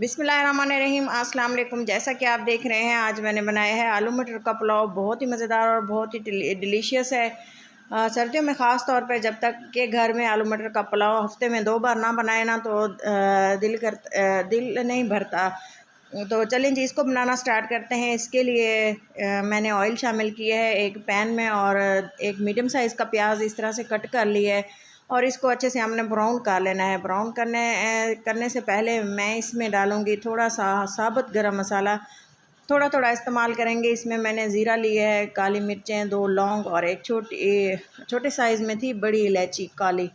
बिस्मिल्लाहिर्रहमानिर्रहीम अस्सलाम वालेकुम। जैसा कि आप देख रहे हैं, आज मैंने बनाया है आलू मटर का पुलाव। बहुत ही मज़ेदार और बहुत ही डिलीशियस है। सर्दियों में ख़ास तौर पे जब तक के घर में आलू मटर का पुलाव हफ्ते में 2 बार ना बनाए ना तो दिल नहीं भरता। तो चलें जी, इसको बनाना स्टार्ट करते हैं। इसके लिए मैंने ऑयल शामिल किया है एक पैन में और एक मीडियम साइज़ का प्याज इस तरह से कट कर लिया है और इसको अच्छे से हमने ब्राउन कर लेना है। ब्राउन करने से पहले मैं इसमें डालूँगी थोड़ा सा साबुत गरम मसाला। थोड़ा थोड़ा इस्तेमाल करेंगे। इसमें मैंने ज़ीरा लिया है, काली मिर्चें, 2 लौंग और एक छोटे साइज़ में थी बड़ी इलायची काली।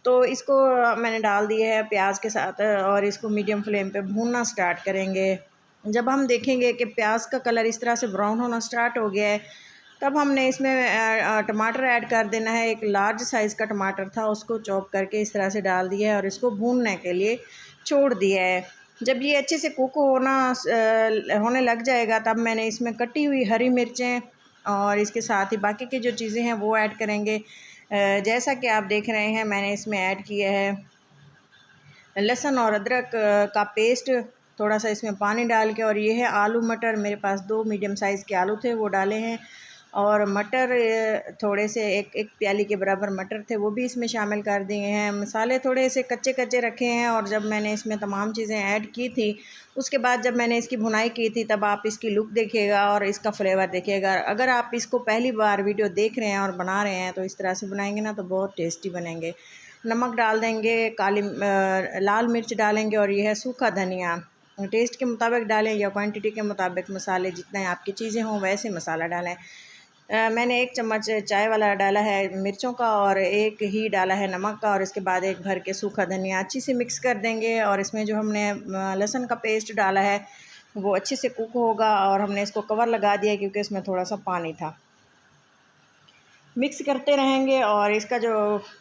तो इसको मैंने डाल दिया है प्याज के साथ और इसको मीडियम फ्लेम पे भूनना स्टार्ट करेंगे। जब हम देखेंगे कि प्याज का कलर इस तरह से ब्राउन होना स्टार्ट हो गया है, तब हमने इसमें टमाटर ऐड कर देना है। एक लार्ज साइज़ का टमाटर था, उसको चॉप करके इस तरह से डाल दिया है और इसको भूनने के लिए छोड़ दिया है। जब ये अच्छे से कुक होने लग जाएगा, तब मैंने इसमें कटी हुई हरी मिर्चें और इसके साथ ही बाकी की जो चीज़ें हैं वो ऐड करेंगे। जैसा कि आप देख रहे हैं, मैंने इसमें ऐड किया है लहसुन और अदरक का पेस्ट, थोड़ा सा इसमें पानी डाल के। और ये है आलू मटर, मेरे पास 2 मीडियम साइज़ के आलू थे वो डाले हैं। और मटर थोड़े से एक प्याली के बराबर मटर थे, वो भी इसमें शामिल कर दिए हैं। मसाले थोड़े से कच्चे कच्चे रखे हैं और जब मैंने इसमें तमाम चीज़ें ऐड की थी, उसके बाद जब मैंने इसकी भुनाई की थी, तब आप इसकी लुक देखिएगा और इसका फ्लेवर देखिएगा। अगर आप इसको पहली बार वीडियो देख रहे हैं और बना रहे हैं तो इस तरह से बनाएंगे ना तो बहुत टेस्टी बनेंगे। नमक डाल देंगे, लाल मिर्च डालेंगे और यह है सूखा धनिया। टेस्ट के मुताबिक डालें या क्वांटिटी के मुताबिक, मसाले जितने आपकी चीज़ें हों वैसे मसाला डालें। मैंने 1 चम्मच चाय वाला डाला है मिर्चों का और एक ही डाला है नमक का और इसके बाद एक भर के सूखा धनिया अच्छी से मिक्स कर देंगे। और इसमें जो हमने लहसुन का पेस्ट डाला है वो अच्छे से कुक होगा और हमने इसको कवर लगा दिया क्योंकि इसमें थोड़ा सा पानी था। मिक्स करते रहेंगे और इसका जो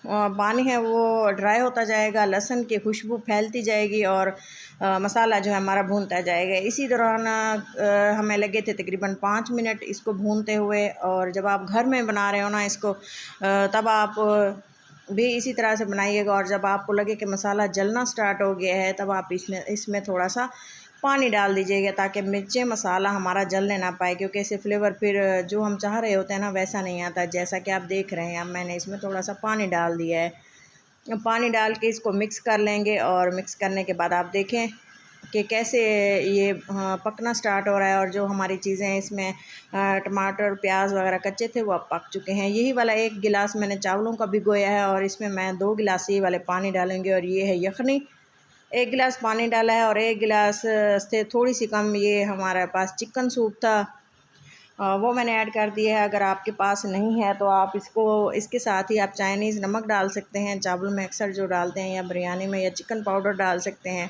पानी है वो ड्राई होता जाएगा, लहसुन की खुशबू फैलती जाएगी और मसाला जो है हमारा भूनता जाएगा। इसी दौरान हमें लगे थे तकरीबन 5 मिनट इसको भूनते हुए। और जब आप घर में बना रहे हो ना इसको, तब आप भी इसी तरह से बनाइएगा। और जब आपको लगे कि मसाला जलना स्टार्ट हो गया है, तब आप इसमें थोड़ा सा पानी डाल दीजिएगा ताकि मिर्चें मसाला हमारा जलने ना पाए, क्योंकि इससे फ्लेवर फिर जो हम चाह रहे होते हैं ना वैसा नहीं आता। जैसा कि आप देख रहे हैं, अब मैंने इसमें थोड़ा सा पानी डाल दिया है। पानी डाल के इसको मिक्स कर लेंगे और मिक्स करने के बाद आप देखें कि कैसे ये पकना स्टार्ट हो रहा है और जो हमारी चीज़ें इसमें टमाटर प्याज वगैरह कच्चे थे वो अब पक चुके हैं। यही वाला 1 गिलास मैंने चावलों का भिगोया है और इसमें मैं 2 गिलास ये वाले पानी डालेंगे। और ये है यखनी, 1 गिलास पानी डाला है और 1 गिलास से थोड़ी सी कम ये हमारे पास चिकन सूप था, वो मैंने ऐड कर दिया है। अगर आपके पास नहीं है तो आप इसके साथ ही आप चाइनीज़ नमक डाल सकते हैं, चावल में अक्सर जो डालते हैं, या बिरयानी में, या चिकन पाउडर डाल सकते हैं,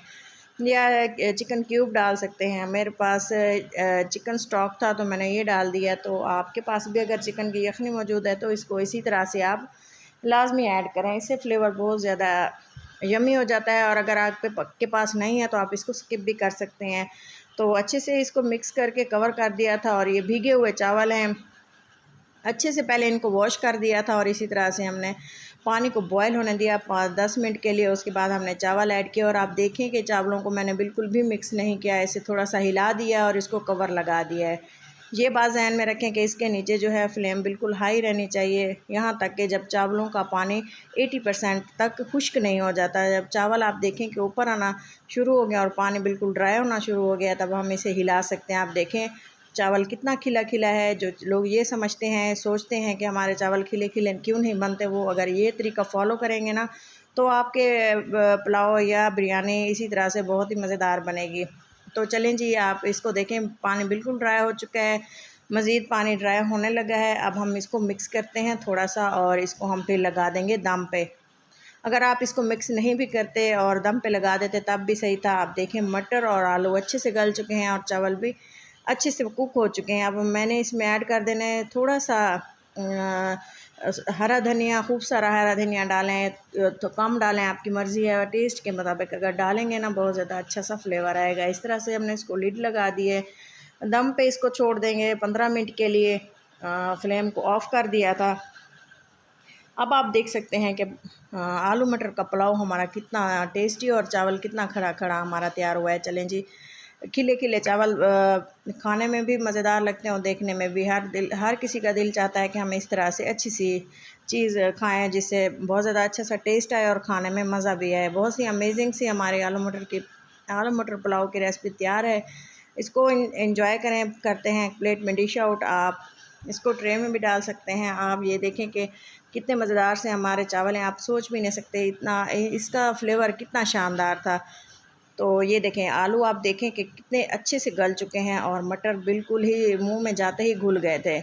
या चिकन क्यूब डाल सकते हैं। मेरे पास चिकन स्टॉक था तो मैंने ये डाल दिया। तो आपके पास भी अगर चिकन की यखनी मौजूद है तो इसको इसी तरह से आप लाजमी ऐड करें, इससे फ्लेवर बहुत ज़्यादा यमी हो जाता है। और अगर आपके पास नहीं है तो आप इसको स्किप भी कर सकते हैं। तो अच्छे से इसको मिक्स करके कवर कर दिया था। और ये भीगे हुए चावल हैं, अच्छे से पहले इनको वॉश कर दिया था और इसी तरह से हमने पानी को बॉयल होने दिया 10 मिनट के लिए। उसके बाद हमने चावल ऐड किया और आप देखें कि चावलों को मैंने बिल्कुल भी मिक्स नहीं किया, ऐसे थोड़ा सा हिला दिया और इसको कवर लगा दिया है। ये बात ज़हन में रखें कि इसके नीचे जो है फ्लेम बिल्कुल हाई रहनी चाहिए, यहाँ तक कि जब चावलों का पानी 80% तक खुश्क नहीं हो जाता। जब चावल आप देखें कि ऊपर आना शुरू हो गया और पानी बिल्कुल ड्राई होना शुरू हो गया, तब हम इसे हिला सकते हैं। आप देखें चावल कितना खिला खिला है। जो लोग ये समझते हैं, सोचते हैं कि हमारे चावल खिले खिले क्यों नहीं बनते, वो अगर ये तरीका फ़ॉलो करेंगे ना तो आपके पुलाव या बिरयानी इसी तरह से बहुत ही मज़ेदार बनेगी। तो चलें जी, आप इसको देखें, पानी बिल्कुल ड्राई हो चुका है, मज़ीद पानी ड्राई होने लगा है। अब हम इसको मिक्स करते हैं थोड़ा सा और इसको हम फिर लगा देंगे दम पे। अगर आप इसको मिक्स नहीं भी करते और दम पे लगा देते तब भी सही था। आप देखें मटर और आलू अच्छे से गल चुके हैं और चावल भी अच्छे से कुक हो चुके हैं। अब मैंने इसमें ऐड कर देना है थोड़ा सा हरा धनिया, खूब सारा हरा धनिया डालें तो कम डालें, आपकी मर्ज़ी है, टेस्ट के मुताबिक। अगर डालेंगे ना बहुत ज़्यादा अच्छा सा फ्लेवर आएगा। इस तरह से हमने इसको लिड लगा दिए, दम पे इसको छोड़ देंगे 15 मिनट के लिए। फ्लेम को ऑफ़ कर दिया था। अब आप देख सकते हैं कि आलू मटर का पुलाव हमारा कितना टेस्टी और चावल कितना खड़ा खड़ा हमारा तैयार हुआ है। चलें जी, खिले खिले चावल खाने में भी मज़ेदार लगते हैं और देखने में भी हर किसी का दिल चाहता है कि हम इस तरह से अच्छी सी चीज़ खाएं जिससे बहुत ज़्यादा अच्छा सा टेस्ट आए और खाने में मज़ा भी आए। बहुत सी अमेजिंग सी हमारे आलू मटर पुलाव की रेसिपी तैयार है। इसको एंजॉय करते हैं। प्लेट में डिश आउट, आप इसको ट्रे में भी डाल सकते हैं। आप ये देखें कि कितने मज़ेदार से हमारे चावल हैं, आप सोच भी नहीं सकते इतना इसका फ्लेवर कितना शानदार था। तो ये देखें आलू, आप देखें कि कितने अच्छे से गल चुके हैं और मटर बिल्कुल ही मुंह में जाते ही घुल गए थे।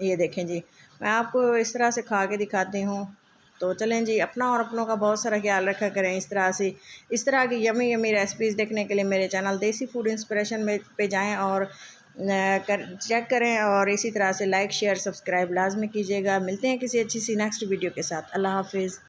ये देखें जी, मैं आपको इस तरह से खा के दिखाती हूँ। तो चलें जी, अपना और अपनों का बहुत सारा ख्याल रखा करें। इस तरह की यमी यमी रेसिपीज़ देखने के लिए मेरे चैनल देसी फूड इंस्पिरेशन में पे जाएं और चेक करें, और इसी तरह से लाइक शेयर सब्सक्राइब लाजमी कीजिएगा। मिलते हैं किसी अच्छी सी नेक्स्ट वीडियो के साथ। अल्लाह हाफिज़।